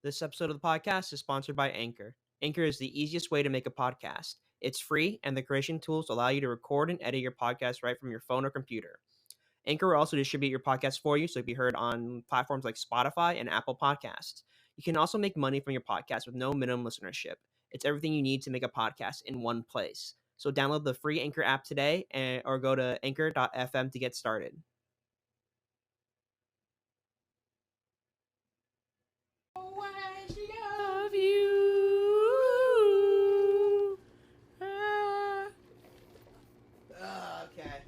This episode of the podcast is sponsored by Anchor. Anchor is the easiest way to make a podcast. It's free, and the creation tools allow you to record and edit your podcast right from your phone or computer. Anchor will also distribute your podcast for you so it can be heard on platforms like Spotify and Apple Podcasts. You can also make money from your podcast with no minimum listenership. It's everything you need to make a podcast in one place. So download the free Anchor app today or go to anchor.fm to get started. Love you. Okay.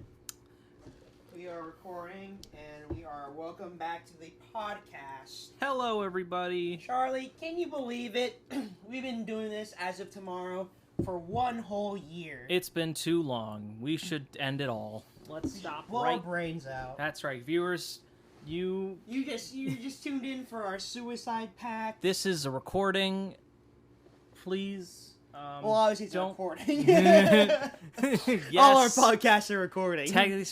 We are recording and we are welcome back to the podcast. Hello, everybody. Charlie, can you believe it? We've been doing this as of tomorrow for one whole year. It's been too long. We should end it all. Let's stop Blow our right. brains out. That's right, viewers. You just tuned in for our suicide pact. This is a recording. Please. Well, obviously it's a don't- recording. Yes. All our podcasts are recording. Technically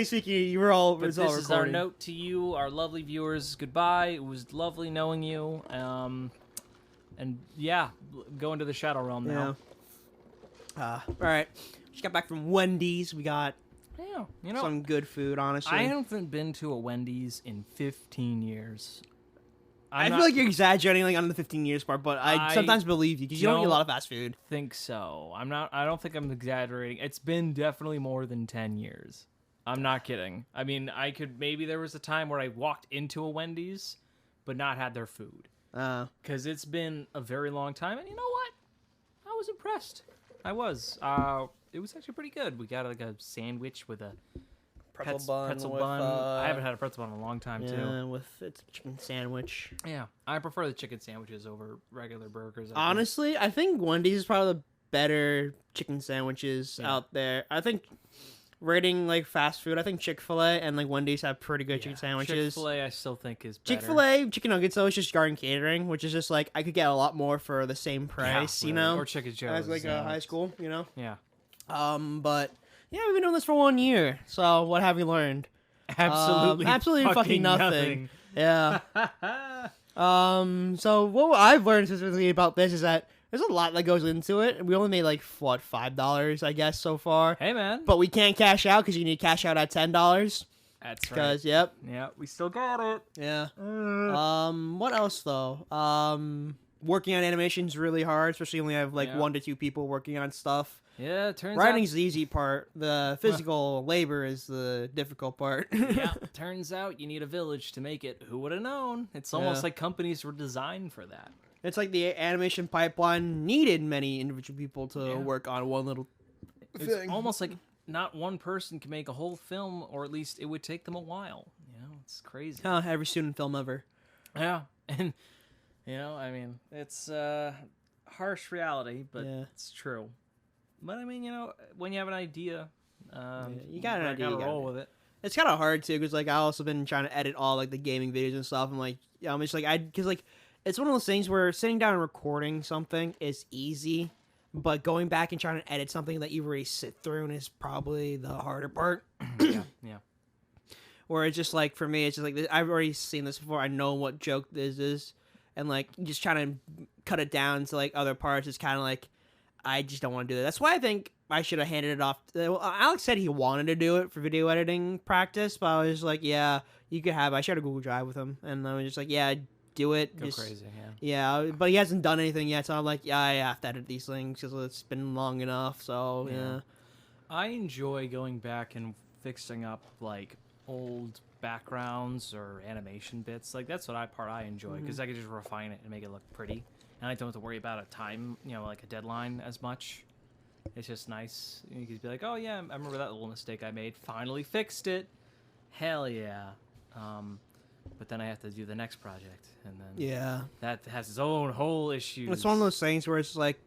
speaking. you were all. But It's all this is our recording. note to you, our lovely viewers. Goodbye. It was lovely knowing you. And yeah, go into the Shadow Realm now. All right. Just got back from Wendy's. We got Yeah, you know, some good food, honestly. I haven't been to a Wendy's in 15 years. I feel like you're exaggerating like on the 15 years part, but I I sometimes believe you because you don't eat a don't- lot of fast food. think so. I don't think I'm exaggerating. It's been definitely more than 10 years. I'm not kidding. I mean, maybe there was a time where I walked into a Wendy's but not had their food, cuz it's been a very long time, and you know what? I was impressed. I was. It was actually pretty good. We got like a sandwich with a pretzel bun. I haven't had a pretzel bun in a long time too. with it's a chicken sandwich. Yeah, I prefer the chicken sandwiches over regular burgers. I think. Honestly, I think Wendy's is probably the better chicken sandwiches Yeah. out there. I think rating like fast food, I think Chick-fil-A and like Wendy's have pretty good Yeah, chicken sandwiches. Chick-fil-A, I still think is better. Chick-fil-A chicken nuggets though is just garden catering, which is just like I could get a lot more for the same price, you really. know, Or Chicken Joe's. as like a high school, you know. Yeah. But yeah, we've been doing this for 1 year. So what have we learned? Absolutely fucking nothing. Yeah. So what I've learned specifically about this is that there's a lot that goes into it. We only made like what $5, I guess, so far. Hey, man. But we can't cash out because you need to cash out at $10. That's right. Because yep, Yeah, we still got it. yeah. What else though? Working on animation's really hard, especially when you have like Yeah. 1 to 2 people working on stuff. Yeah, it turns Writing's the easy part. The physical labor is the difficult part. out. Yeah, turns out you need a village to make it. Who would have known? It's almost Yeah. like companies were designed for that. It's like the animation pipeline needed many individual people to Yeah. work on one little It's thing. almost like not one person can make a whole film, or at least it would take them a while. You know, it's crazy. Every student film ever. Yeah, and you know, I mean, it's harsh reality, but Yeah. it's true. But I mean, you know, when you have an idea, you got an idea, gotta you got roll an with it. It's kind of hard too, because like I also been trying to edit all like the gaming videos and stuff. I'm like, yeah, I'm just like because like it's one of those things where sitting down and recording something is easy, but going back and trying to edit something that you've already sit through and is probably the harder part. Yeah. Where it's just like for me, it's just like I've already seen this before. I know what joke this is, and like just trying to cut it down to like other parts is kind of like I just don't want to do that. That's why I think I should have handed it off. Well, Alex said he wanted to do it for video editing practice, but I was like, yeah, you could have. I shared a Google Drive with him, and I was just like, yeah, do it. Go just, crazy, yeah. Yeah, but he hasn't done anything yet, so I'm like, yeah, I have to edit these things because it's been long enough. So yeah. I enjoy going back and fixing up like old backgrounds or animation bits. Like that's what I enjoy because I can just refine it and make it look pretty, and I don't have to worry about a time, you know, like a deadline as much. It's just nice. You can be like, oh yeah, I remember that little mistake I made. Finally fixed it. Hell yeah. But then I have to do the next project, and then Yeah. that has its own whole issues. It's one of those things where it's like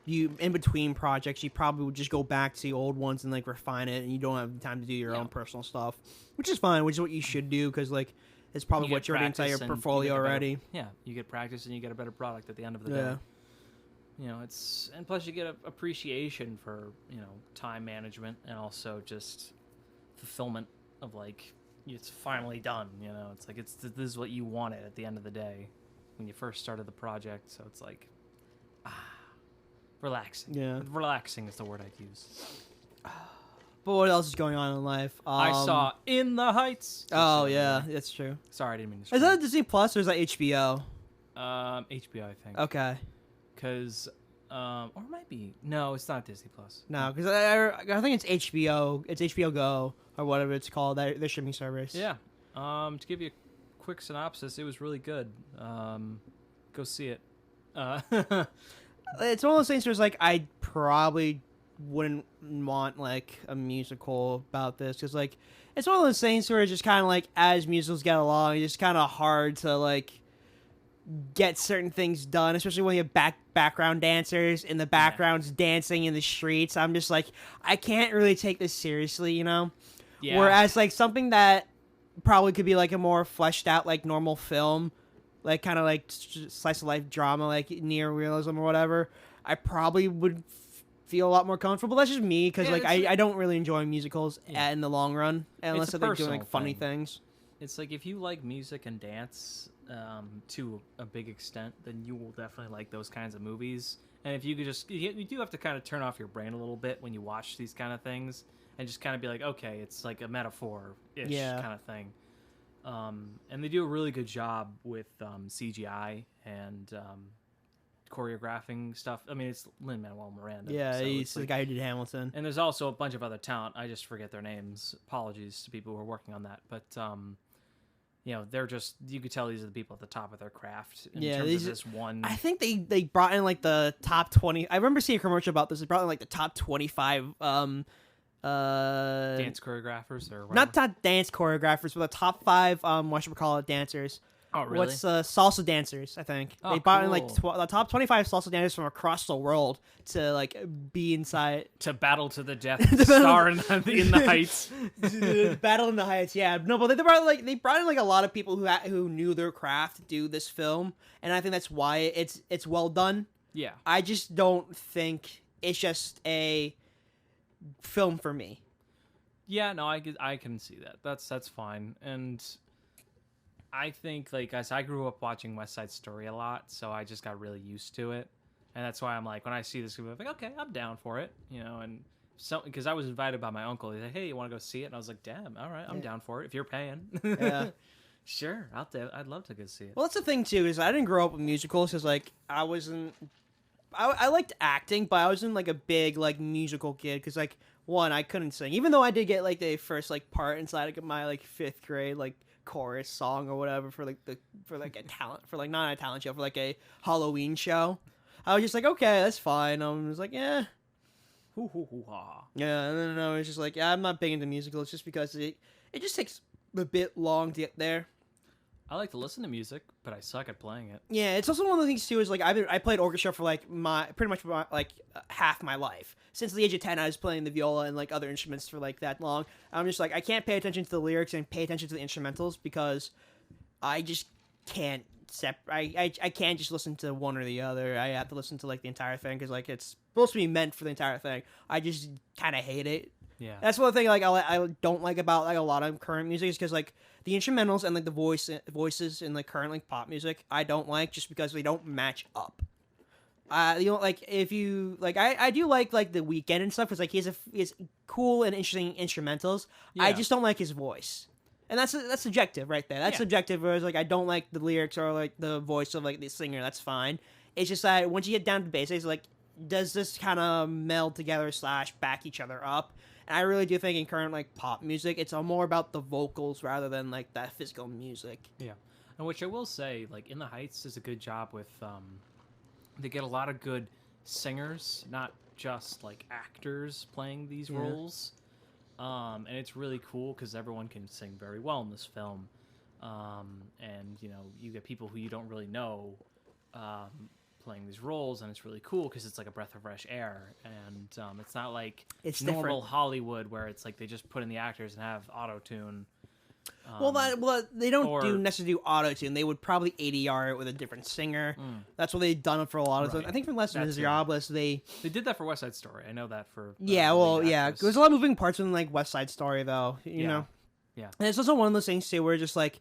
you in between projects, you probably would just go back to the old ones and like refine it, and you don't have time to do your Yeah. own personal stuff, which is fine, which is what you should do because like it's probably You what get you're already inside your practice and you portfolio get a better- already. Yeah, you get practice and you get a better product at the end of the Yeah. day. You know, it's and plus you get a appreciation for, you know, time management and also just fulfillment of like it's finally done. You know, it's like this is what you wanted at the end of the day. when you first started the project. So it's like, relaxing. Yeah. Relaxing is the word I'd use. But what else is going on in life? I saw In the Heights. Oh yeah, that's true. Sorry, I didn't mean to. Is that Disney Plus or is that HBO? HBO, I think. Okay. Because, or it might be. No, it's not Disney Plus. No, because I think it's HBO. It's HBO Go or whatever it's called. Their streaming service. Yeah. To give you a quick synopsis, it was really good. Go see it. It's one of those things where it's like I probably wouldn't want like a musical about this because like it's one of those things where it's just kind of like as musicals get along, it's just kind of hard to like get certain things done, especially when you have background dancers in the backgrounds dancing in the streets. I'm just like I can't really take this seriously, you know. Yeah. Whereas like something that probably could be like a more fleshed out like normal film, like kind of like slice of life drama, like near realism or whatever, I probably would feel a lot more comfortable. That's just me because like I don't really enjoy musicals in the long run unless they're doing like funny things. It's like if you like music and dance to a big extent, then you will definitely like those kinds of movies. And if you could just, you do have to kind of turn off your brain a little bit when you watch these kind of things and just kind of be like, okay, it's like a metaphor-ish kind of thing. And they do a really good job with CGI and choreographing stuff. I mean, it's Lin-Manuel Miranda. Yeah, so he's the guy who did Hamilton. And there's also a bunch of other talent. I just forget their names. Apologies to people who are working on that. But, you know, they're just, you could tell these are the people at the top of their craft in terms of this one. I think they brought in like the top 20. I remember seeing a commercial about this. They brought in like the top 25 dance choreographers or whatever. Not top dance choreographers, but the top 5 whatchamacallit dancers. Oh, really? What's salsa dancers? I think they brought in like the top 25 salsa dancers from across the world to like be inside to battle to the death, star in the Heights, battle in the Heights. Yeah, no, but they brought in like a lot of people who knew their craft to do this film, and I think that's why it's well done. Yeah, I just don't think it's just a film for me. Yeah, no, I can see that. That's fine. And I think, like, as I grew up watching West Side Story a lot, so I just got really used to it. And that's why I'm like, when I see this movie, I'm like, okay, I'm down for it, you know. And so, because I was invited by my uncle, he's like, hey, you want to go see it? And I was like, damn, all right, I'm down for it if you're paying. Yeah. Sure, I'd love to go see it. Well, that's the thing too, is I didn't grow up with musicals because like I wasn't. I liked acting, but I wasn't like a big like musical kid because like one, I couldn't sing, even though I did get like the first like part inside like my like 5th grade like chorus song or whatever for like a talent for like not a talent show for like a Halloween show. I was just like, okay, that's fine. I was like, yeah. Yeah, and then I was just like, yeah, I'm not big into musicals just because it just takes a bit long to get there. I like to listen to music, but I suck at playing it. Yeah, it's also one of the things too is like I played orchestra for like pretty much half my life. Since the age of 10, I was playing the viola and like other instruments for like that long. I'm just like I can't pay attention to the lyrics and pay attention to the instrumentals because I just can't I can't just listen to one or the other. I have to listen to like the entire thing because like it's supposed to be meant for the entire thing. I just kind of hate it. Yeah, that's one thing like I don't like about like a lot of current music is because like the instrumentals and like the voices in like current like pop music I don't like just because they don't match up. You know, like if you like I do like The Weeknd and stuff because like he has cool and interesting instrumentals. Yeah. I just don't like his voice, and that's subjective right there. That's subjective. Whereas like I don't like the lyrics or like the voice of like the singer. That's fine. It's just that once you get down to basics, like does this kind of meld together / back each other up? And I really do think in current like pop music, it's more about the vocals rather than like that physical music. Yeah, and which I will say, like In the Heights does a good job with. They get a lot of good singers, not just like actors playing these roles, and it's really cool because everyone can sing very well in this film, and you know you get people who you don't really know. Playing these roles, and it's really cool because it's like a breath of fresh air, and it's not like it's normal different. Hollywood where it's like they just put in the actors and have auto-tune. They don't necessarily do auto-tune. They would probably ADR it with a different singer. That's what they've done for a lot of them. I think for Les Miserables, they did that for West Side Story. I know that for There's a lot of moving parts in like West Side Story though, you know. Yeah, and it's also one of those things too where just like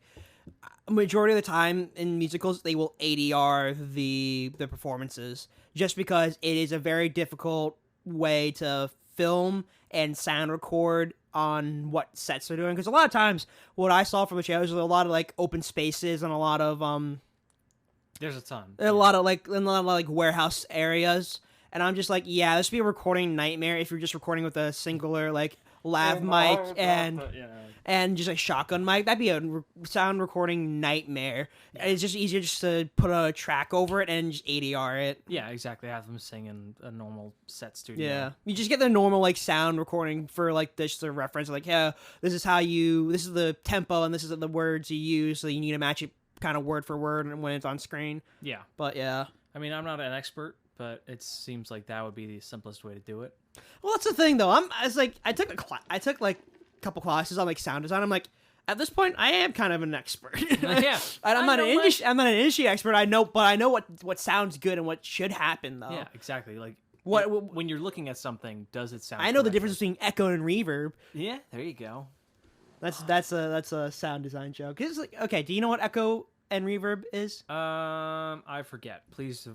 majority of the time in musicals they will ADR the performances just because it is a very difficult way to film and sound record on what sets they're doing, because a lot of times what I saw from the shows was a lot of like open spaces and a lot of There's a ton. a lot of like warehouse areas, and I'm just like, yeah, this would be a recording nightmare if you're just recording with a singular like lav mic and just a shotgun mic. That'd be a sound recording nightmare. Yeah. It's just easier just to put a track over it and just ADR it. Yeah, exactly. Have them sing in a normal set studio. Yeah, you just get the normal like sound recording for like this to reference, like, yeah, this is the tempo and this is the words you use, so you need to match it kind of word for word and when it's on screen. Yeah. But yeah. I mean, I'm not an expert, but it seems like that would be the simplest way to do it. Well, that's the thing though. I took like a couple classes on like sound design. I'm like, at this point, I am kind of an expert. Yeah. And I'm not an industry expert. I know what sounds good and what should happen though. Yeah, exactly. Like What when you're looking at something, does it sound? I know the correctly? difference between echo and reverb. Yeah, there you go. That's a sound design joke. It's like, okay, do you know what echo and reverb is? I forget. Please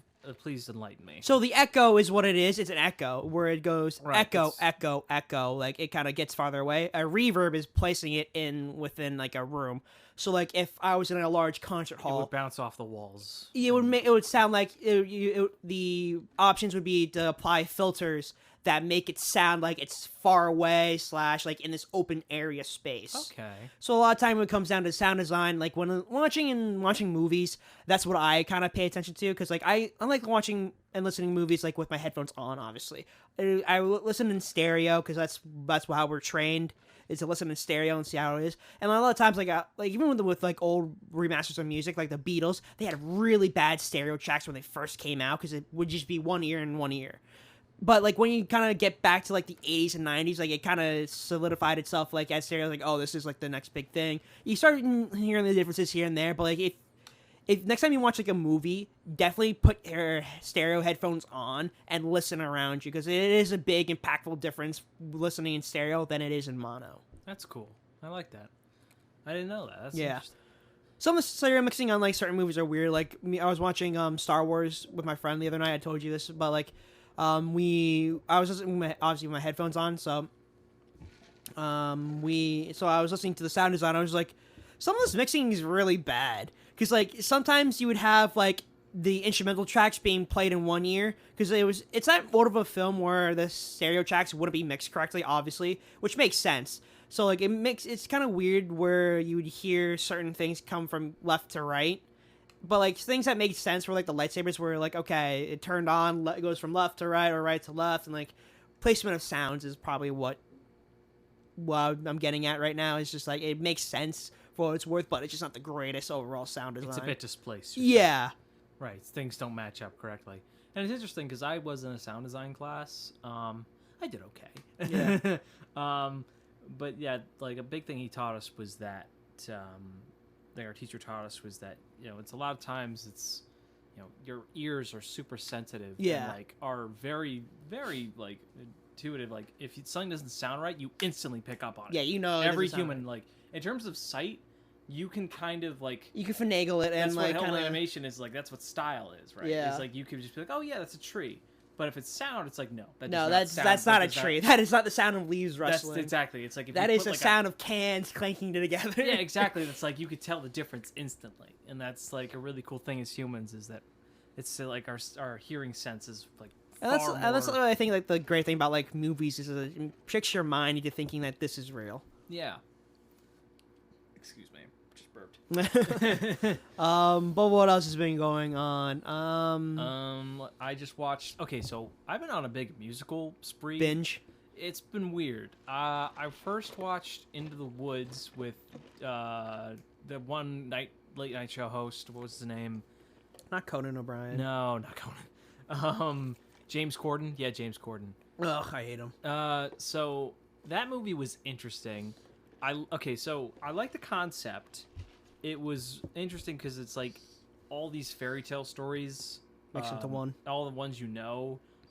enlighten me. So the echo is what it is. It's an echo where it goes Right, echo, it's- echo, echo. Like it kind of gets farther away. A reverb is placing it within like a room. So like if I was in a large concert It hall, would bounce off the walls. it would sound like the options would be to apply filters that make it sound like it's far away / like in this open area space. Okay. So a lot of time when it comes down to sound design, like when watching movies, that's what I kind of pay attention to, because like I like watching and listening to movies like with my headphones on. Obviously, I listen in stereo because that's how we're trained, is to listen in stereo and see how it is. And a lot of times, like even with like old remasters of music, like the Beatles, they had really bad stereo tracks when they first came out because it would just be one ear and one ear. But like when you kind of get back to like the 80s and 90s, like it kind of solidified itself like as stereo, like, oh, this is like the next big thing. You start hearing the differences here and there, but like if next time you watch like a movie, definitely put your stereo headphones on and listen around you, because it is a big impactful difference listening in stereo than it is in mono. That's cool. I like that. I didn't know that. That's Yeah. interesting. Some of the stereo mixing on like certain movies are weird. Like I was watching Star Wars with my friend the other night. I told you this, but like I was listening obviously with my headphones on, so I was listening to the sound design. I was like, some of this mixing is really bad, because like sometimes you would have like the instrumental tracks being played in one ear, because it's that mode of a film where the stereo tracks wouldn't be mixed correctly, obviously, which makes sense. So like it's kind of weird where you would hear certain things come from left to right. But like things that make sense were like the lightsabers were like, okay, it turned on, it goes from left to right or right to left, and like placement of sounds is probably what I'm getting at right now. Is just like it makes sense for what it's worth, but it's just not the greatest overall sound design. It's a bit displaced. Yeah. Right. Things don't match up correctly. And it's interesting because I was in a sound design class. I did okay. Yeah. But yeah, like a big thing he taught us was that our teacher taught us was that, it's a lot of times it's, your ears are super sensitive. Yeah. And like are very, very like intuitive. Like if something doesn't sound right, you instantly pick up on it. Yeah, it Every doesn't sound human, right. like in terms of sight, you can kind of like You can finagle it and that's like what kind of animation is like. That's what style is, right? Yeah. It's like you could just be like, oh yeah, that's a tree. But if it's sound, it's like no. that's not a tree. That is not the sound of leaves rustling. That's exactly. It's like if That you is put the sound of cans clanking together. Yeah, exactly. It's like you could tell the difference instantly, and that's like a really cool thing as humans is that it's like our hearing sense is like. And that's what I think like the great thing about like movies is that it tricks your mind into thinking that this is real. Yeah. Excuse me, just burped. But what else has been going on? I just watched. Okay, so I've been on a big musical spree. Binge. It's been weird. I first watched Into the Woods with the one late night show host. What was his name? Not Conan O'Brien. No, not Conan. James Corden. Yeah, James Corden. Ugh, I hate him. So that movie was interesting. So I like the concept. It was interesting because it's like all these fairy tale stories Mixed into one. All the ones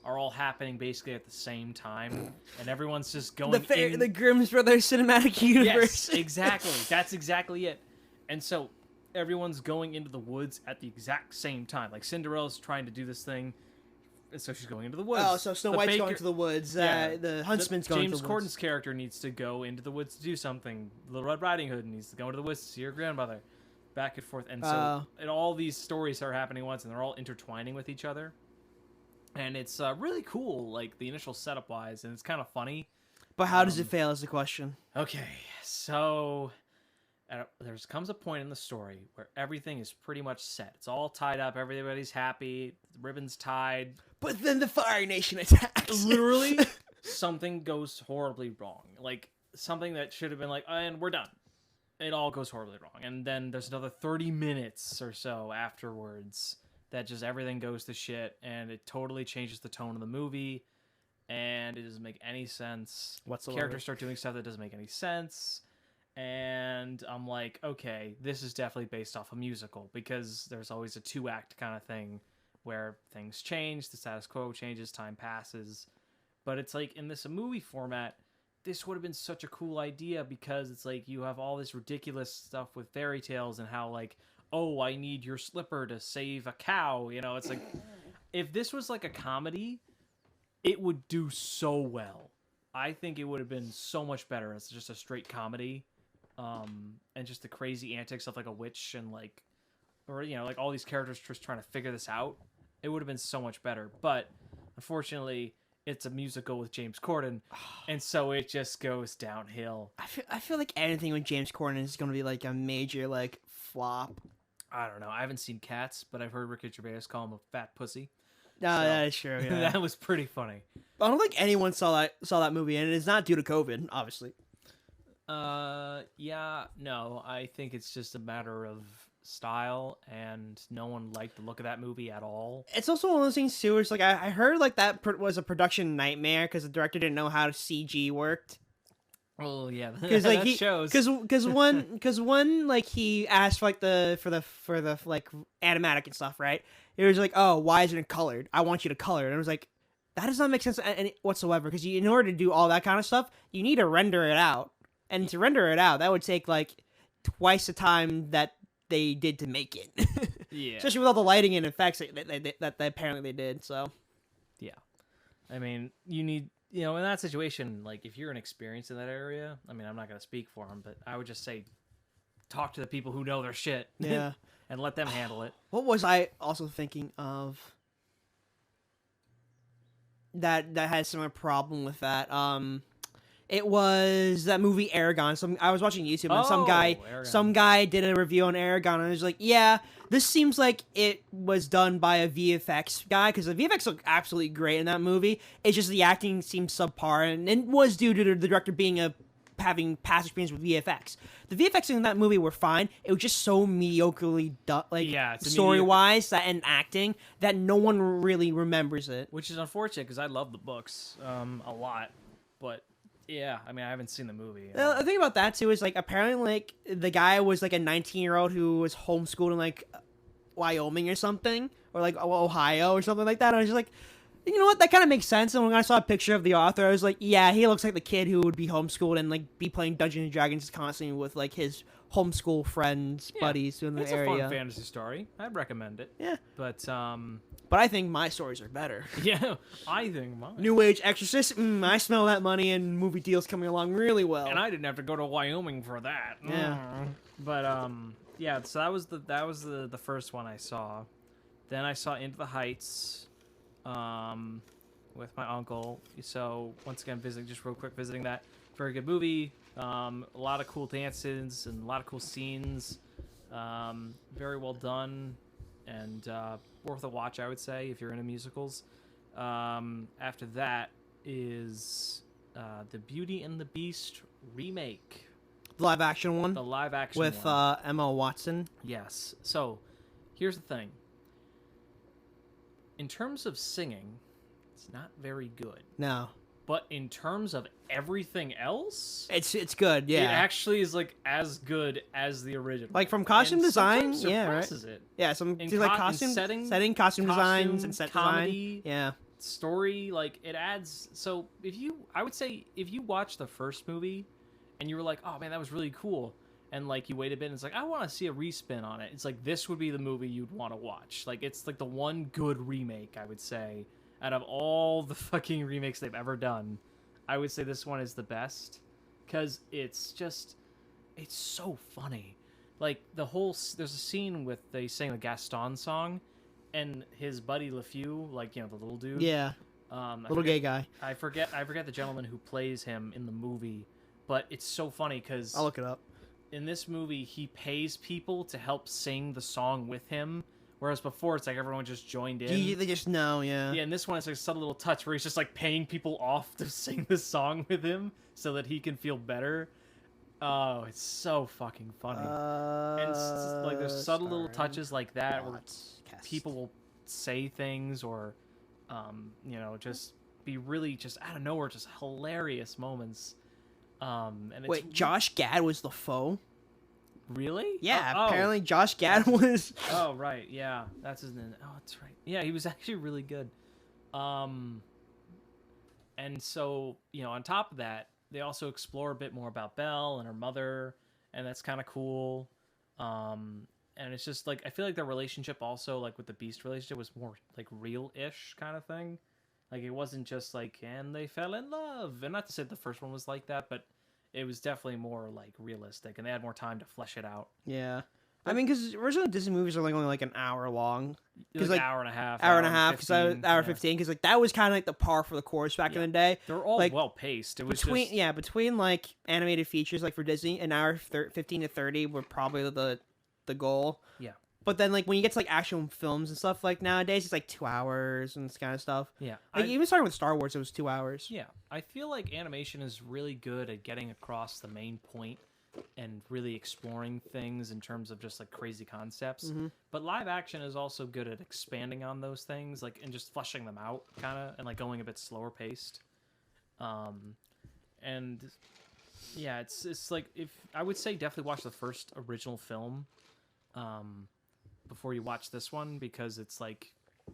are all happening basically at the same time, and everyone's just going The Grimm's Brothers cinematic universe. Yes, exactly. That's exactly it. And so everyone's going into the woods at the exact same time. Like Cinderella's trying to do this thing, and so she's going into the woods. Oh, so Snow The White's baker- going to the woods. Yeah. The huntsman's going James to the woods. Corden's character needs to go into the woods to do something. Little Red Riding Hood needs to go into the woods to see her grandmother. Back and forth. And so and all these stories are happening once, and they're all intertwining with each other. And it's really cool, like the initial setup wise, and it's kind of funny. But how does it fail is the question. Okay, so there comes a point in the story where everything is pretty much set. It's all tied up. Everybody's happy. The ribbon's tied. But then the Fire Nation attacks. Literally, something goes horribly wrong. Like, something that should have been like, and we're done. It all goes horribly wrong. And then there's another 30 minutes or so afterwards that just everything goes to shit, and it totally changes the tone of the movie, and it doesn't make any sense. Whatsoever. Characters start doing stuff that doesn't make any sense, and I'm like, okay, this is definitely based off a musical, because there's always a 2-act kind of thing where things change, the status quo changes, time passes. But it's like, in this movie format, this would have been such a cool idea, because it's like you have all this ridiculous stuff with fairy tales and how, like, oh, I need your slipper to save a cow. You know, it's like, if this was like a comedy, it would do so well. I think it would have been so much better as just a straight comedy. And just the crazy antics of like a witch and like, or, you know, like all these characters just trying to figure this out. It would have been so much better. But unfortunately, it's a musical with James Corden, and so it just goes downhill. I feel like anything with James Corden is going to be like a major like flop. I don't know. I haven't seen Cats, but I've heard Ricky Gervais call him a fat pussy. No, So- that is true. Yeah. That was pretty funny. I don't think anyone saw that movie, and it's not due to COVID, obviously. Yeah, no. I think it's just a matter of style, and no one liked the look of that movie at all. It's also one of those things too. Where it's like I heard like that was a production nightmare because the director didn't know how CG worked. Oh yeah, Because that like shows. because one like he asked for like for the like animatic and stuff, right? It was like, oh, why isn't it colored? I want you to color it. And it was like, that does not make sense whatsoever, because in order to do all that kind of stuff, you need to render it out, and to render it out, that would take like twice the time that they did to make it. Yeah, Especially with all the lighting and effects that apparently they did. So yeah. I mean, you need, you know, in that situation, like if you're inexperienced in that area, I mean, I'm not gonna speak for them, but I would just say, talk to the people who know their shit. yeah. And let them handle it. What was I also thinking of that had some problem with that? It was that movie Aragon. I was watching YouTube, and Aragon. some guy did a review on Aragon, and he was like, "Yeah, this seems like it was done by a VFX guy, because the VFX looked absolutely great in that movie. It's just the acting seemed subpar, and it was due to the director having past experience with VFX. The VFX in that movie were fine. It was just so mediocrely done, like it's story wise and acting, that no one really remembers it. Which is unfortunate, because I love the books a lot. But yeah, I mean, I haven't seen the movie. The thing about that too is like apparently like the guy was like a 19-year-old who was homeschooled in like Wyoming or something, or like Ohio or something like that. And I was just like, you know what, that kind of makes sense. And when I saw a picture of the author, I was like, yeah, he looks like the kid who would be homeschooled and like be playing Dungeons and Dragons constantly with like his homeschool friends, buddies in the it's area. a fun fantasy story. I'd recommend it. Yeah, But but I think my stories are better. yeah, I think mine. New Age Exorcist, I smell that money, and movie deals coming along really well. And I didn't have to go to Wyoming for that. Yeah. But yeah. So that was the first one I saw. Then I saw Into the Heights, with my uncle. So once again, visiting that. Very good movie. A lot of cool dances and a lot of cool scenes. Very well done, and worth a watch, I would say, if you're into musicals. After that is the Beauty and the Beast remake, the live action one the live action with one. Emma Watson. Yes. So here's the thing. In terms of singing, it's not very good. No, But in terms of everything else, it's good. Yeah, it actually is like as good as the original. like from costume And design. sometimes Yeah, right. surpasses it. Yeah, some In like in costume setting, costume designs, costume, and set comedy, design. Yeah, story, like it adds. So I would say if you watch the first movie and you were like, oh man, that was really cool, and like you wait a bit and it's like I want to see a respin on it. It's like this would be the movie you'd want to watch. Like it's like the one good remake, I would say, out of all the fucking remakes they've ever done. I would say this one is the best because it's so funny. Like there's a scene with they sing the Gaston song, and his buddy LeFou, like the little dude. Yeah. Little gay guy. I forget the gentleman who plays him in the movie, but it's so funny because I'll look it up. in this movie he pays people to help sing the song with him, whereas before it's like everyone just joined in. They just know, yeah. Yeah, and this one it's like a subtle little touch where he's just like paying people off to sing the song with him so that he can feel better. Oh, it's so fucking funny. And it's just, like there's subtle little touches like that where people will say things or just be really just out of nowhere, just hilarious moments. And it's Wait, Josh Gad was the foe? Really? Yeah, Oh. apparently Josh Gad was. Oh, right. Yeah, that's his name. Oh, that's right. Yeah, he was actually really good. And so, on top of that, they also explore a bit more about Belle and her mother, and that's kind of cool. And it's just like I feel like their relationship also like with the Beast relationship was more like real-ish kind of thing. Like it wasn't just like and they fell in love. And not to say the first one was like that, but it was definitely more like realistic, and they had more time to flesh it out. Yeah. I mean, because original Disney movies are like only like an hour long. It was like an hour and a half. Hour and a half, because hour 15, 15, because like that was kind of like the par for the course back in the day. They were all like, well paced. It was between like animated features like for Disney, an hour 15 to 30 were probably the goal. Yeah. But then like when you get to like action films and stuff like nowadays, it's like 2 hours and this kind of stuff. Yeah. Like even starting with Star Wars, it was 2 hours. Yeah. I feel like animation is really good at getting across the main point and really exploring things in terms of just like crazy concepts. Mm-hmm. But live action is also good at expanding on those things, like and just fleshing them out kind of and like going a bit slower paced. And yeah, it's like if I would say definitely watch the first original film before you watch this one, because it's like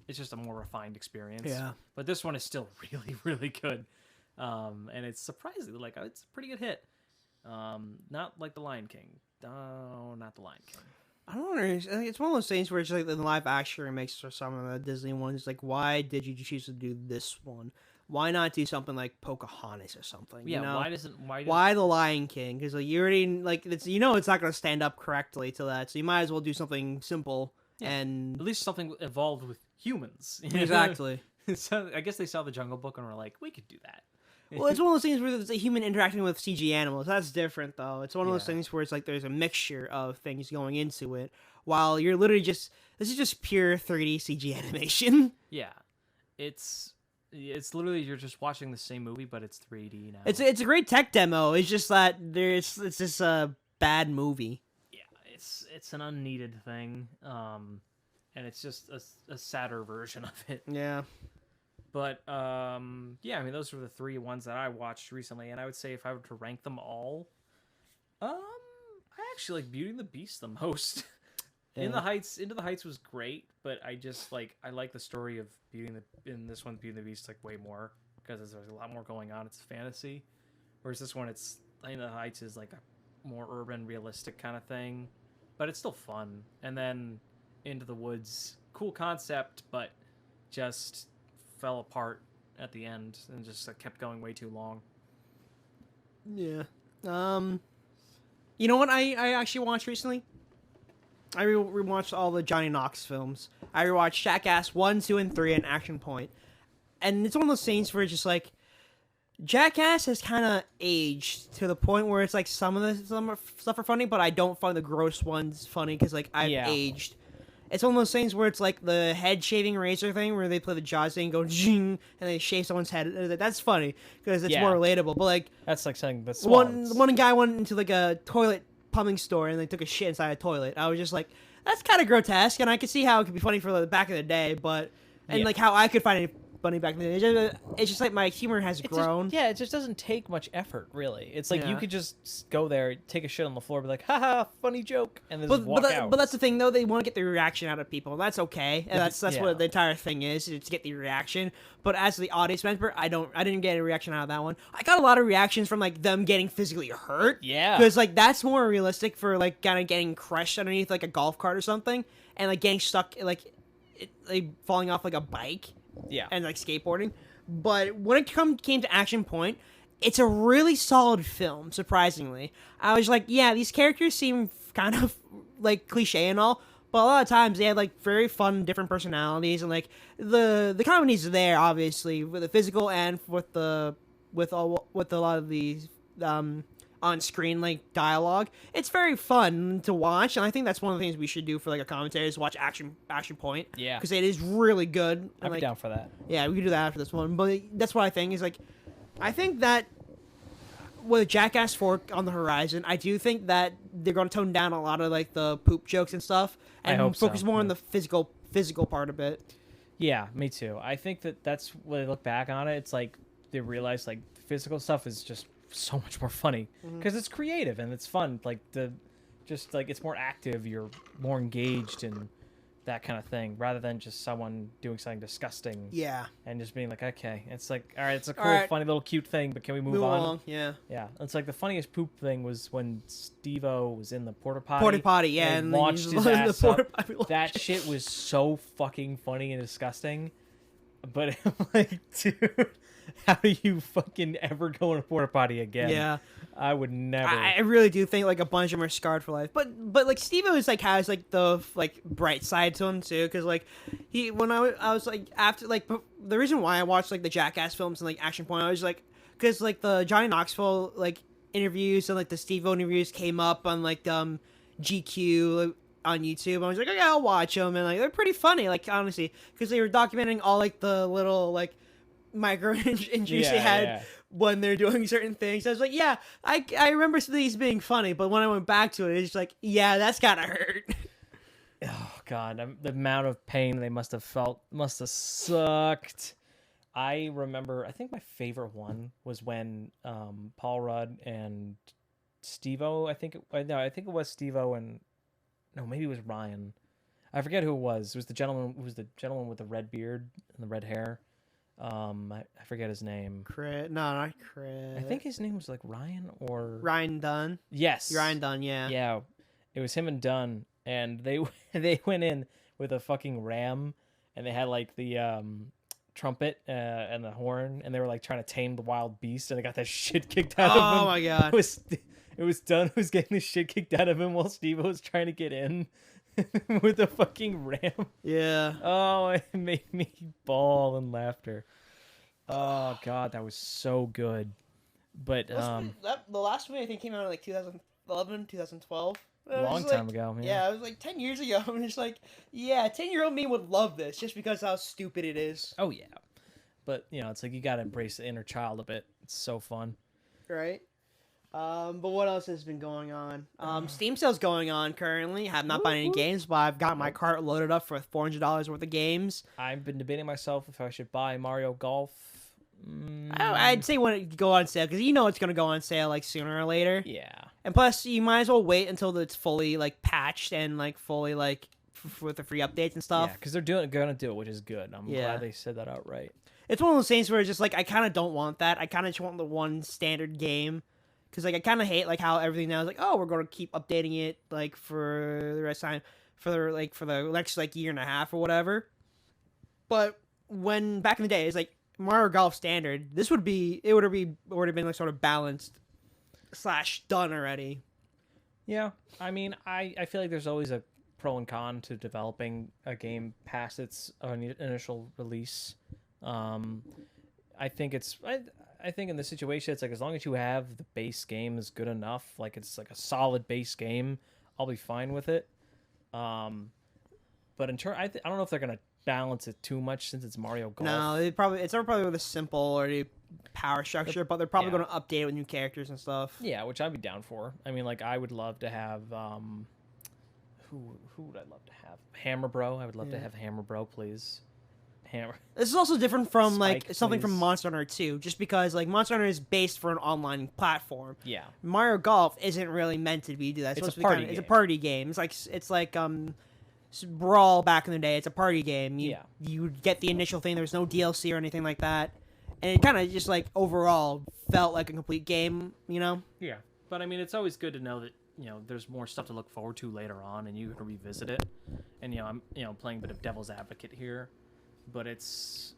it's just a more refined experience. Yeah. But this one is still really, really good. And it's surprisingly like it's a pretty good hit. Not like The Lion King. No, not The Lion King. I don't know. It's one of those things where it's like the live action remakes for some of the Disney ones. Like, why did you choose to do this one? Why not do something like Pocahontas or something? Yeah. You know? Why The Lion King? Because like you already like it's it's not going to stand up correctly to that. So you might as well do something simple and at least something evolved with humans. exactly. So I guess they saw the Jungle Book and were like, we could do that. Well, it's one of those things where there's a human interacting with CG animals. That's different, though. It's one of those things where it's like there's a mixture of things going into it, while you're literally this is just pure 3D CG animation. Yeah, it's literally you're just watching the same movie, but it's 3D now. It's a great tech demo. It's just that it's just a bad movie. Yeah, it's an unneeded thing, and it's just a sadder version of it. Yeah. But yeah, I mean those were the 3 ones that I watched recently, and I would say if I were to rank them all, I actually like Beauty and the Beast the most. Yeah. Into the Heights was great, but I just I like the story of Beauty in this one Beauty and the Beast like way more because there's a lot more going on. It's fantasy, whereas this one Into the Heights is like a more urban, realistic kind of thing, but it's still fun. And then Into the Woods, cool concept, but just fell apart at the end and just kept going way too long. Yeah. You know what I actually watched recently? I rewatched all the Johnny Knox films. I rewatched Jackass 1, 2, and 3 and Action Point. And it's one of those scenes where it's just like Jackass has kind of aged to the point where it's like some stuff are funny, but I don't find the gross ones funny because like I've aged. It's one of those things where it's like the head shaving razor thing where they play the Jaws thing and go zing and they shave someone's head. That's funny because it's more relatable. But like that's like saying the one guy went into like a toilet plumbing store and they took a shit inside a toilet. I was just like, that's kind of grotesque, and I could see how it could be funny for the back of the day, but like how I could find it funny back in the day. It's just like my humor has grown. It just doesn't take much effort, really. It's like you Yeah. could just go there, take a shit on the floor, be like, haha, funny joke, and then just walk out. But that's the thing, though. They want to get the reaction out of people. And that's okay. And that's Yeah. what the entire thing is to get the reaction. But as the audience member, I didn't get a reaction out of that one. I got a lot of reactions from like them getting physically hurt. Yeah. Because like that's more realistic for like kind of getting crushed underneath like a golf cart or something, and like getting stuck like falling off like a bike. Yeah. And like skateboarding. But when it came to Action Point, it's a really solid film, surprisingly. I was like, yeah, these characters seem kind of like cliche and all, but a lot of times they had like very fun different personalities, and like the comedy's there obviously with the physical and with a lot of the on screen like dialogue. It's very fun to watch, and I think that's one of the things we should do for like a commentary is watch Action Point. Yeah. Because it is really good. And, I'd be like, down for that. yeah, we could do that after this one. But that's what I think is like, I think that with Jackass 4 on the horizon, I do think that they're going to tone down a lot of like the poop jokes and stuff, and hope focus so, more on yeah. the physical part of it. Yeah, me too. I think that's when they look back on it, it's like they realize like physical stuff is just so much more funny because it's creative and it's fun. Like it's more active. You're more engaged in that kind of thing rather than just someone doing something disgusting. Yeah. And just being like, okay, it's like, all right, it's a cool, right. funny little cute thing, but can we move on? along. Yeah. Yeah, it's like the funniest poop thing was when Steve-O was in the porta potty. Porta potty, yeah, and and they then launched you his just- ass the porta up. potty That shit was so fucking funny and disgusting. But I'm like, dude, how do you fucking ever go in a porta potty again? Yeah. I would never. I really do think like a bunch of them are scarred for life, but like Steve-O is like has like the like bright side to him too, because like when I was like after like the reason why I watched like the Jackass films and like Action Point, I was like because like the Johnny Knoxville like interviews and like the Steve-O interviews came up on like GQ on YouTube. I was like, okay, I'll watch them, and like they're pretty funny, like honestly, because they were documenting all like the little like micro injuries they had when they're doing certain things. I was like, yeah, I remember these being funny, but when I went back to it, it's just like, yeah, that's gotta hurt. Oh god, the amount of pain they must have felt must have sucked. I remember, I think my favorite one was when Paul Rudd and Steve-O, I think it was Steve-O and no, maybe it was Ryan. I forget who it was. It was the gentleman with the red beard and the red hair. I forget his name. No, not Chris. I think his name was like Ryan or Ryan Dunn. Yes, Ryan Dunn. Yeah. Yeah, it was him and Dunn, and they went in with a fucking ram, and they had like the trumpet and the horn, and they were like trying to tame the wild beast, and they got that shit kicked out of him. Oh my god. It was Dunn who was getting the shit kicked out of him while Steve was trying to get in with a fucking ram. Yeah. Oh, it made me bawl in laughter. Oh god, that was so good. But the last movie I think came out in like 2011, 2012. a long time ago. Yeah, it was like 10 years ago. And it's like, yeah, 10-year-old me would love this just because how stupid it is. Oh yeah. But you know, it's like you gotta embrace the inner child a bit. It's so fun. Right. But what else has been going on? Steam sales going on currently. Have not bought any games, but I've got my cart loaded up for $400 worth of games. I've been debating myself if I should buy Mario Golf. I'd say when it go on sale, because you know it's gonna go on sale like sooner or later. Yeah. And plus, you might as well wait until it's fully like patched and like fully like with the free updates and stuff. Yeah, because they're gonna do it, which is good. I'm Yeah. glad they said that outright. It's one of those things where it's just like I kind of don't want that. I kind of just want the one standard game. Because, like, I kind of hate, like, how everything now is like, oh, we're going to keep updating it, like, for the rest of the time, for the next, like, year and a half or whatever. But when, back in the day, it's like, Mario Golf Standard, it would have been, like, sort of balanced / done already. Yeah, I mean, I feel like there's always a pro and con to developing a game past its initial release. I think in this situation, it's like as long as you have the base game is good enough, like it's like a solid base game, I'll be fine with it. But in turn, I don't know if they're gonna balance it too much since it's Mario Golf. No, it's probably with a simple already power structure, but they're probably going to update it with new characters and stuff. Yeah, which I'd be down for. I mean, like I would love to have who would I love to have? Hammer Bro. I would love to have Hammer Bro, please. hammer. This is also different from like Spike, something from please. Monster Hunter 2, just because like Monster Hunter is based for an online platform. Yeah. Mario Golf isn't really meant to be do that. It's supposed a to be party It's a game. party game. It's like Brawl back in the day. It's a party game. Yeah. You get the initial thing. There's no DLC or anything like that, and it kind of just like overall felt like a complete game. You know. Yeah. But I mean, it's always good to know that there's more stuff to look forward to later on, and you can revisit it. And I'm playing a bit of devil's advocate here, but it's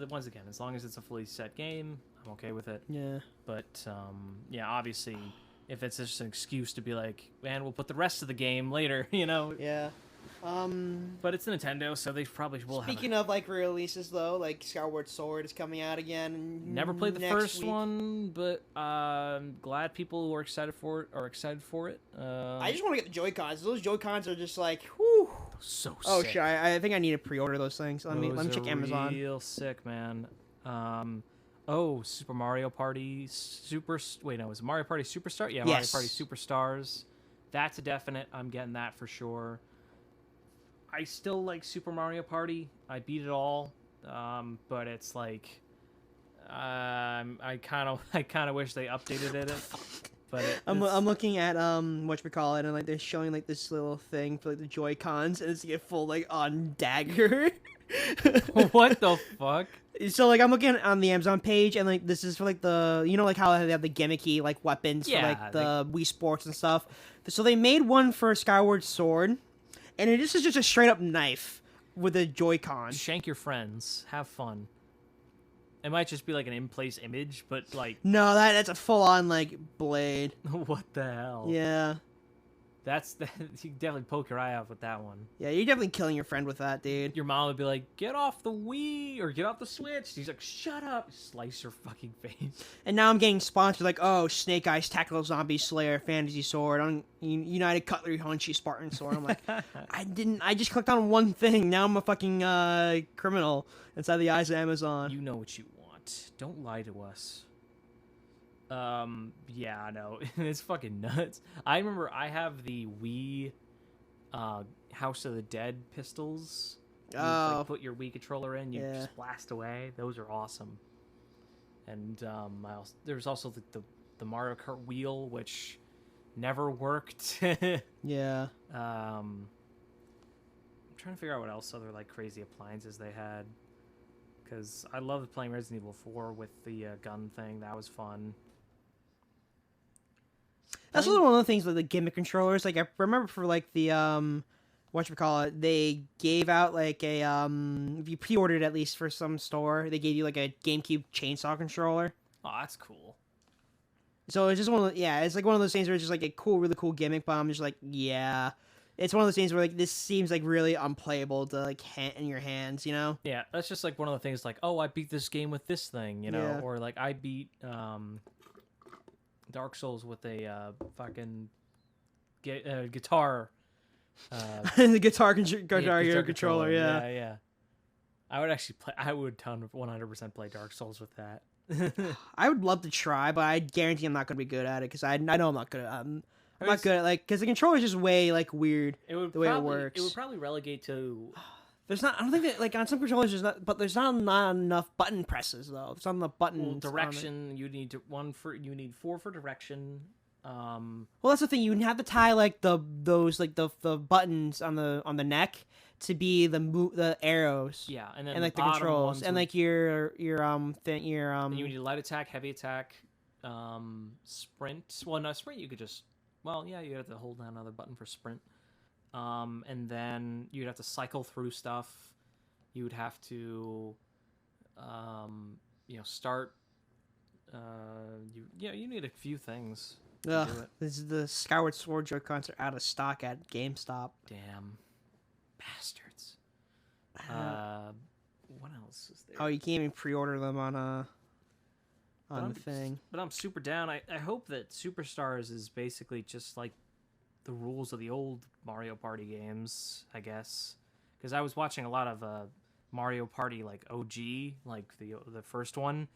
once again, as long as it's a fully set game, I'm okay with it. Yeah. But obviously, if it's just an excuse to be like, man, we'll put the rest of the game later, Yeah. But it's Nintendo, so they probably will Speaking of like releases though, like Skyward Sword is coming out again. Never played the next first week. one, but I'm glad people who are excited for it. I just want to get the Joy-Cons. Those Joy-Cons are just like, whew. So Oh sick. shit! I think I need to pre-order those things. Let me Those check are Amazon. Real sick, man. Super Mario Party Wait, no, is it Mario Party Superstar? Yeah, Mario Yes. Party Superstars. That's a definite. I'm getting that for sure. I still like Super Mario Party. I beat it all, but it's like, I kind of wish they updated it. But I'm looking at whatchamacallit, and like they're showing like this little thing for like the Joy-Cons, and it's like a full like on dagger. what the fuck? So like I'm looking on the Amazon page, and like this is for like the like how they have the gimmicky like weapons for Yeah, like the Wii Sports and stuff. So they made one for Skyward Sword, and this is just a straight up knife with a Joy-Con. Shank your friends. Have fun. It might just be like an in-place image, but like, No, that's a full on like blade. what the hell? Yeah. You can definitely poke your eye out with that one. Yeah, you're definitely killing your friend with that, dude. Your mom would be like, "Get off the Wii or get off the Switch." He's like, "Shut up!" Slice your fucking face. And now I'm getting sponsored like, oh, Snake Eyes Tactical Zombie Slayer Fantasy Sword on United Cutlery Hunchy Spartan Sword. I'm like, I just clicked on one thing. Now I'm a fucking criminal inside the eyes of Amazon. You know what you want. Don't lie to us. Yeah, I know. It's fucking nuts. I remember I have the Wii House of the Dead pistols. You Oh. put your Wii controller in, you Yeah. just blast away. Those are awesome. And there's also the Mario Kart wheel, which never worked. Yeah. I'm trying to figure out what else other like crazy appliances they had. Because I loved playing Resident Evil 4 with the gun thing. That was fun. That's one of the things with the gimmick controllers. Like I remember for like the whatchamacallit, they gave out like a if you pre-ordered at least for some store, they gave you like a GameCube chainsaw controller. Oh, that's cool. So it's just it's like one of those things where it's just like a really cool gimmick, but I'm just like, yeah. It's one of those things where like this seems like really unplayable to like in your hands, you know? Yeah, that's just like one of the things like, oh, I beat this game with this thing, Yeah. or like I beat Dark Souls with a fucking guitar. The guitar controller, yeah. Yeah. I would actually play. I would 100% play Dark Souls with that. I would love to try, but I guarantee I'm not going to be good at it because I know I'm not good at I'm not good at like because the controller is just way like weird. It would the way it probably, works. It would probably relegate to. There's not. I don't think that like on some controllers there's not enough button presses though. There's not enough buttons. Well, on it. direction. You need you need 4 for direction. Well, that's the thing. You have to tie like the buttons on the neck to be the arrows. Yeah, and then And like the bottom controls ones and would- like your and you need light attack, heavy attack, sprint. Well, no, sprint you could just. Well, yeah, you have to hold down another button for sprint. And then you'd have to cycle through stuff. You would have to, start. You need a few things. To Ugh, do it. this is the Skyward Sword Joy-Cons are out of stock at GameStop. Damn, bastards. What else is there? Oh, you can't even pre-order them on I'm- the thing. But I'm super down. I hope that Superstars is basically just like the rules of the old Mario Party games, I guess. Because I was watching a lot of Mario Party like OG, like the first one.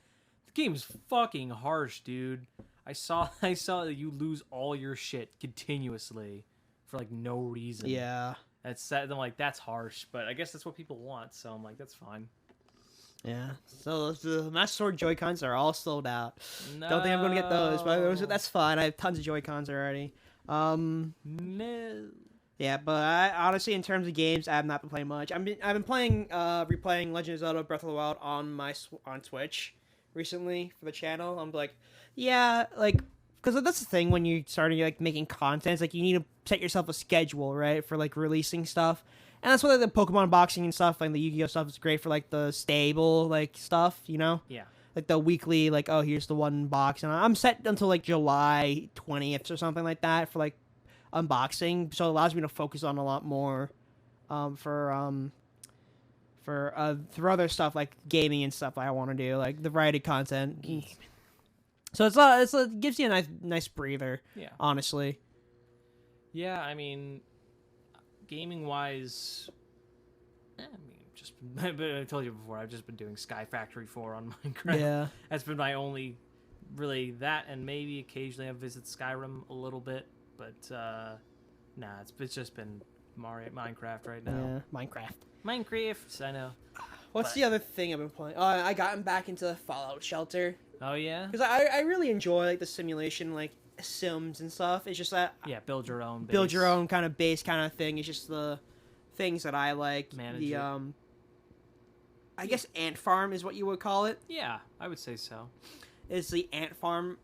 The game's fucking harsh, dude. I saw that you lose all your shit continuously for like no reason. Yeah. I'm like, that's harsh, but I guess that's what people want. So I'm like, that's fine. Yeah. So the Master Sword Joy-Cons are all sold out. No. Don't think I'm gonna get those, but that's fine. I have tons of Joy-Cons already. No. Yeah, but I honestly, in terms of games, I have not been playing much. I've been playing, replaying Legend of Zelda: Breath of the Wild on Twitch recently for the channel. I'm like, yeah, like, because that's the thing when you starting like making content. It's like you need to set yourself a schedule, right, for like releasing stuff. And that's why the Pokemon boxing and stuff, like the Yu-Gi-Oh stuff, is great for like the stable like stuff, you know. Yeah. Like the weekly, like, oh, here's the one box, and I'm set until like July 20th or something like that for like unboxing, so it allows me to focus on a lot more for other stuff like gaming and stuff I want to do, like the variety content. So it gives you a nice breather. Yeah. Honestly. Yeah, I mean, gaming wise, I mean, just I told you before, I've just been doing Sky Factory 4 on Minecraft. Yeah. That's been my only really that, and maybe occasionally I visit Skyrim a little bit. But nah, it's just been Minecraft right now. Yeah, Minecraft, I know. What's the other thing I've been playing? I gotten back into Fallout Shelter Oh yeah. because I really enjoy like the simulation, like Sims and stuff. It's just that Yeah, build your own. build your own kind of base kind of thing. It's just the things that I like. Manage the it. I guess ant farm is what you would call it. Yeah, I would say so. Is the ant farm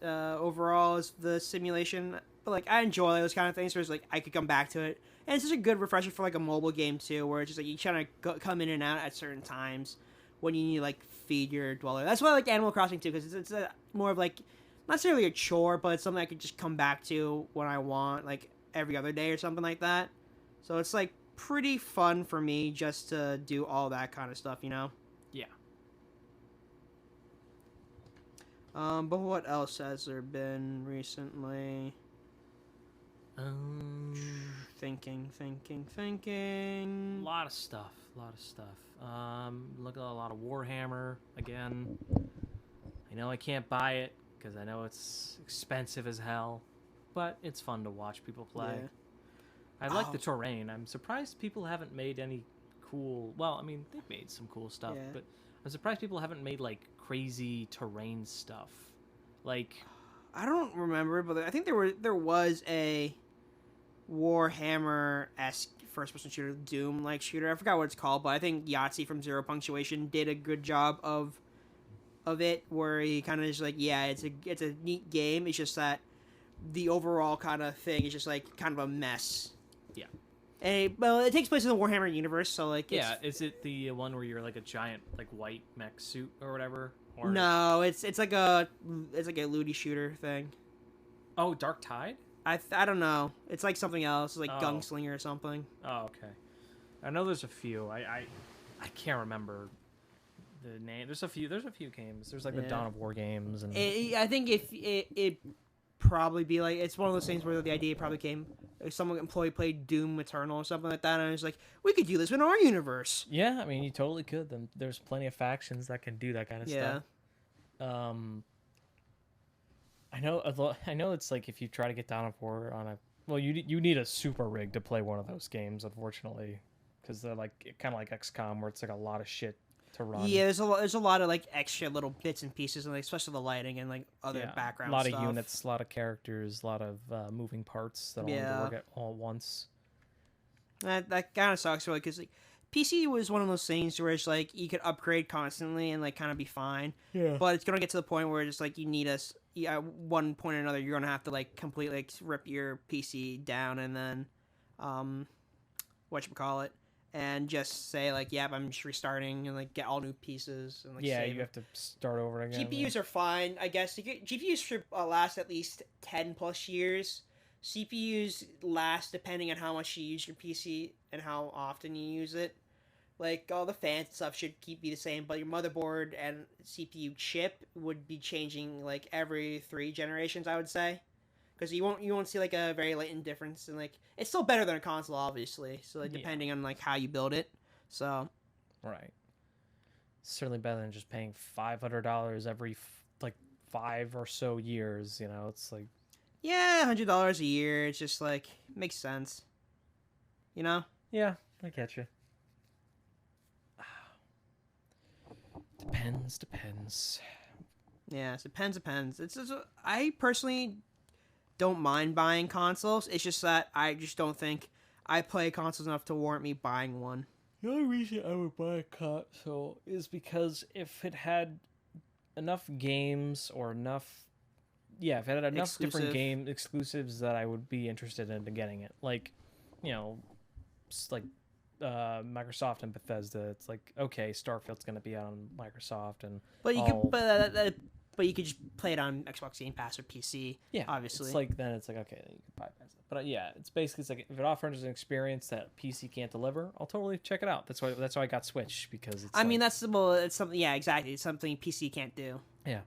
overall is the simulation. But like I enjoy those kind of things where it's like I could come back to it, and it's just a good refresher for like a mobile game too, where it's just like you trying to come in and out at certain times when you need to like feed your dweller. That's why I like Animal Crossing too, because it's more of like not necessarily a chore, but it's something I could just come back to when I want, like every other day or something like that. So it's like pretty fun for me just to do all that kind of stuff, you know. Yeah. But what else has there been recently? Thinking. A lot of stuff. Look at a lot of Warhammer again. I know I can't buy it because I know it's expensive as hell, but it's fun to watch people play. Yeah. I like the terrain. I'm surprised people haven't made any cool. Well, I mean, they've made some cool stuff, Yeah. but I'm surprised people haven't made like crazy terrain stuff. Like, I don't remember, but I think there was a Warhammer-esque first-person shooter, Doom-like shooter. I forgot what it's called, but I think Yahtzee from Zero Punctuation did a good job of it, where he kind of just like, yeah, it's a neat game. It's just that the overall kind of thing is just like kind of a mess. Yeah. And it takes place in the Warhammer universe, so like yeah, is it the one where you're like a giant like white mech suit or whatever? Or... No, it's like a looty shooter thing. Oh, Dark Tide? I don't know. It's like something else, like Oh. Gunslinger or something. Oh, okay. I know there's a few. I can't remember the name. There's a few games. There's like the Yeah. Dawn of War games and I think if it probably be like, it's one of those things where the idea probably came, like some employee played Doom Eternal or something like that, and it's like, we could do this in our universe. yeah, I mean you totally could. There's plenty of factions that can do that kind of Yeah. stuff. I know it's like if you try to get Dawn of War on you need a super rig to play one of those games, unfortunately, because they're like kind of like XCOM where it's like a lot of shit to run. Yeah, there's a lot of like extra little bits and pieces, and like, especially the lighting and like other background a lot stuff. of units, a lot of characters, a lot of moving parts that all need to work all at once. That kind of sucks, really, because like PC was one of those things where it's like you could upgrade constantly and like kind of be fine. Yeah. But it's gonna get to the point where it's like you need us at one point or another. You're gonna have to like completely like, rip your PC down and then, whatchamacallit, and just say like, yep, I'm just restarting and like get all new pieces and like save you have to start over again. GPUs are fine, I guess. GPUs should last at least 10 plus years. CPUs last depending on how much you use your PC and how often you use it. Like, all the fancy stuff should be the same, but your motherboard and CPU chip would be changing like every 3 generations, I would say. Because you won't see like a very latent difference, and like it's still better than a console, obviously. So like, depending on like how you build it, so right, certainly better than just paying $500 every like 5 or so years. You know, it's like yeah, $100 a year. It's just like makes sense. you know? Yeah, I get you. Depends. Yeah, it depends. It's just, I personally don't mind buying consoles. It's just that I just don't think I play consoles enough to warrant me buying one. The only reason I would buy a console is because if it had enough games or if it had enough different Exclusive. game exclusives that I would be interested in getting it. Like, like Microsoft and Bethesda. It's like, okay, Starfield's going to be on Microsoft, and But you all- could, but you could just play it on Xbox Game Pass or PC. yeah, obviously. it's like then it's like okay, then you can bypass it. But yeah, it's basically like if it offers an experience that PC can't deliver, I'll totally check it out. That's why I got Switch because it's. I mean, it's something. Yeah, exactly. It's something PC can't do. yeah,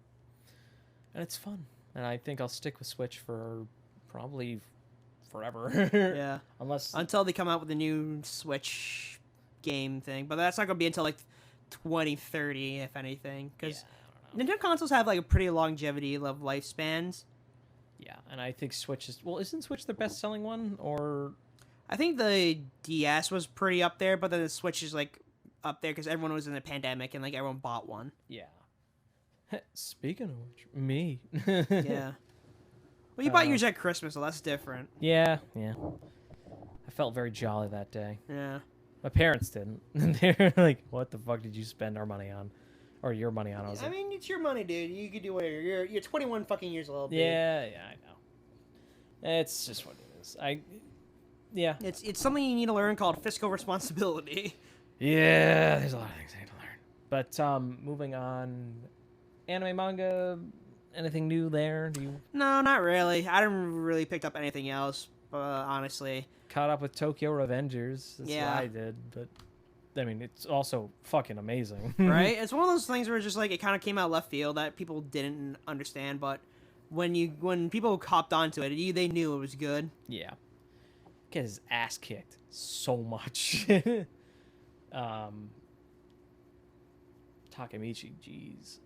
and it's fun, and I think I'll stick with Switch for probably forever. Yeah, Unless until they come out with a new Switch game thing, but that's not gonna be until like 2030, if anything, because Nintendo consoles have like a pretty longevity of lifespans. Yeah, and I think Switch isn't Switch the best selling one, or I think the DS was pretty up there, but then the Switch is like up there because everyone was in a pandemic and like everyone bought one. yeah. Speaking of which, me. Yeah. Well, you bought yours at Christmas, so that's different. Yeah. I felt very jolly that day. Yeah. My parents didn't. They're like, "What the fuck did you spend our money on, or your money on?" I was I like, mean, it's your money, dude. You could do whatever. You're 21 fucking years old. Dude. "Yeah, I know. It's just what it is." Yeah. It's something you need to learn called fiscal responsibility. Yeah, there's a lot of things I need to learn. But moving on, anime, manga, anything new there? Do you No, not really. I didn't really pick up anything else, honestly. caught up with Tokyo Revengers? That's Yeah. what I did, but I mean, it's also fucking amazing, Right? It's one of those things where it's just like it kind of came out left field that people didn't understand, but when people hopped onto it, they knew it was good. Yeah, get his ass kicked so much. Takemichi, jeez.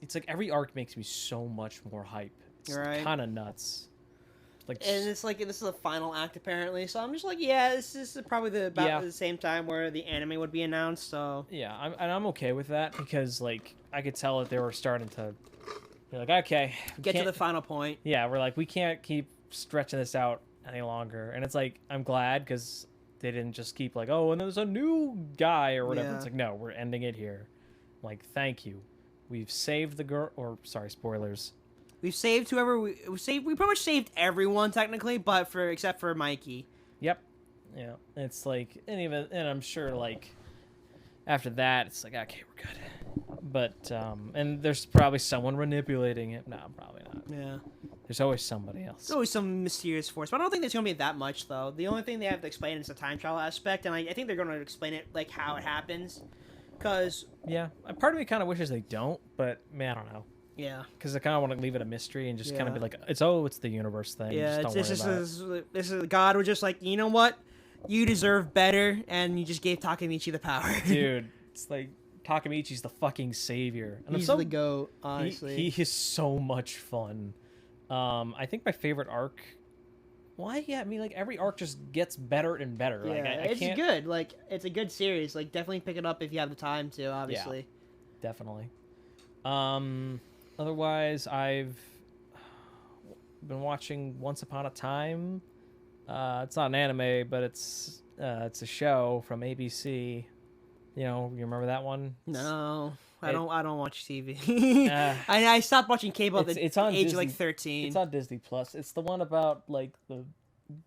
It's like every arc makes me so much more hype. It's Right. kind of nuts. Like, And it's like this is the final act apparently, so I'm just like, yeah, this is probably about Yeah. the same time where the anime would be announced. So yeah, I'm okay with that because like I could tell that they were starting to. They're like, okay, we get to can't- the final point. Yeah, we're like, we can't keep stretching this out any longer, and it's like I'm glad because they didn't just keep like, oh, and there's a new guy or whatever. Yeah. It's like, no, we're ending it here. Like, thank you, we've saved the girl. Or sorry, spoilers. We've saved whoever we saved. We pretty much saved everyone technically, but except for Mikey. Yep. Yeah, it's like, and I'm sure like after that, it's like, okay, we're good. But and there's probably someone manipulating it. No, probably not. Yeah. There's always somebody else. There's always some mysterious force, but I don't think there's gonna be that much though. The only thing they have to explain is the time travel aspect, and I think they're gonna explain it like how it happens, because Yeah, part of me kind of wishes they don't, but man, I don't know. yeah, Because I kind of want to leave it a mystery and just kind of Yeah. be like, it's the universe thing. yeah, just it's don't just worry about it. this is God was just like, you know what, you deserve better, and you just gave Takemichi the power. Dude, it's like Takemichi's the fucking savior. And He's the goat, honestly. he is so much fun. I think my favorite arc. Why? Yeah, I mean, like every arc just gets better and better. yeah, Like I it's can't good. Like it's a good series. Like definitely pick it up if you have the time to. Obviously. definitely. Otherwise, I've been watching Once Upon a Time. It's not an anime, but it's a show from ABC. You remember that one? No, I It- don't watch TV. Uh, I stopped watching cable at the it's on age of like Disney. 13. It's on Disney Plus. It's the one about like the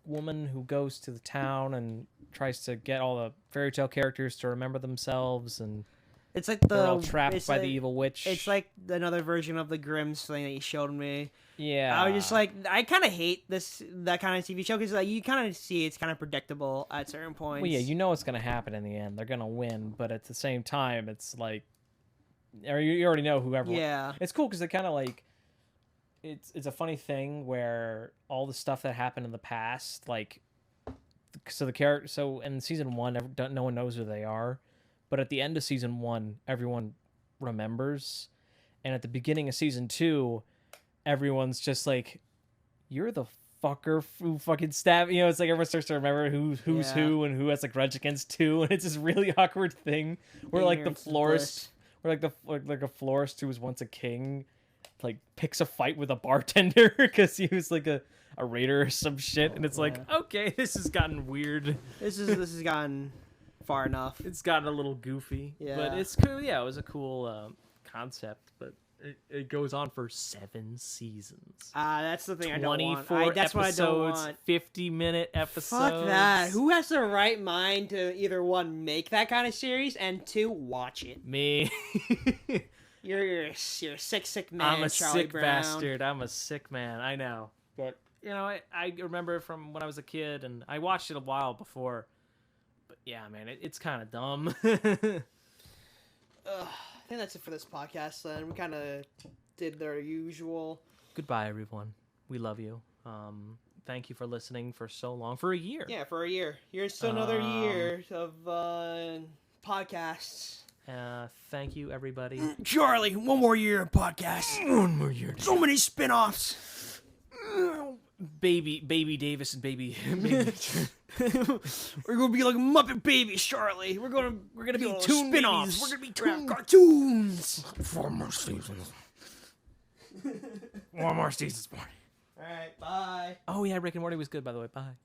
woman who goes to the town and tries to get all the fairy tale characters to remember themselves, and It's like they're all trapped it's by the like- evil witch. It's like another version of the Grimm's thing that you showed me. yeah, I was just like, I kind of hate that kind of TV show because like you kind of see it's kind of predictable at certain points. well, yeah, you know what's gonna happen in the end. They're gonna win, but at the same time, it's like, or you already know whoever. Yeah. It's cool because it kind of like, it's a funny thing where all the stuff that happened in the past, like, so the character, so in season one, no one knows who they are, but at the end of season one, everyone remembers, and at the beginning of season two, everyone's just like, you're the fucker who fucking stabbed. You know, it's like everyone starts to remember who's Yeah. who and who has a grudge against who, and it's this really awkward thing where like the Ignorance is florist, where like a florist who was once a king, like picks a fight with a bartender because he was like a raider or some shit, and it's like, okay, this has gotten weird. This has gotten far enough. It's gotten a little goofy, but Yeah. it's cool. Yeah, it was a cool concept, but it goes on for 7 seasons. That's the thing I don't want. 24 That's what I don't episodes, want. 50-minute episodes. Fuck that. Who has the right mind to either one, make that kind of series, and two, watch it? Me. You're a sick man. I'm a Charlie sick Brown. bastard. I'm a sick man. I know. But, you know, I remember from when I was a kid, and I watched it a while before. But, yeah, man, it's kind of dumb. I think that's it for this podcast, then. We kind of did their usual. Goodbye, everyone. We love you. Thank you for listening for so long. For a year. Yeah, for a year. Here's to another year of podcasts. Thank you, everybody. Charlie, one more year of podcasts. One more year. So many spin-offs. Baby Davis and baby. We're gonna be like Muppet Babies, Charlie. We're gonna be Toon spin-offs. Babies. We're gonna be toon cartoons. 4 more seasons. 4 more seasons, Marty. All right, bye. Oh yeah, Rick and Morty was good, by the way. Bye.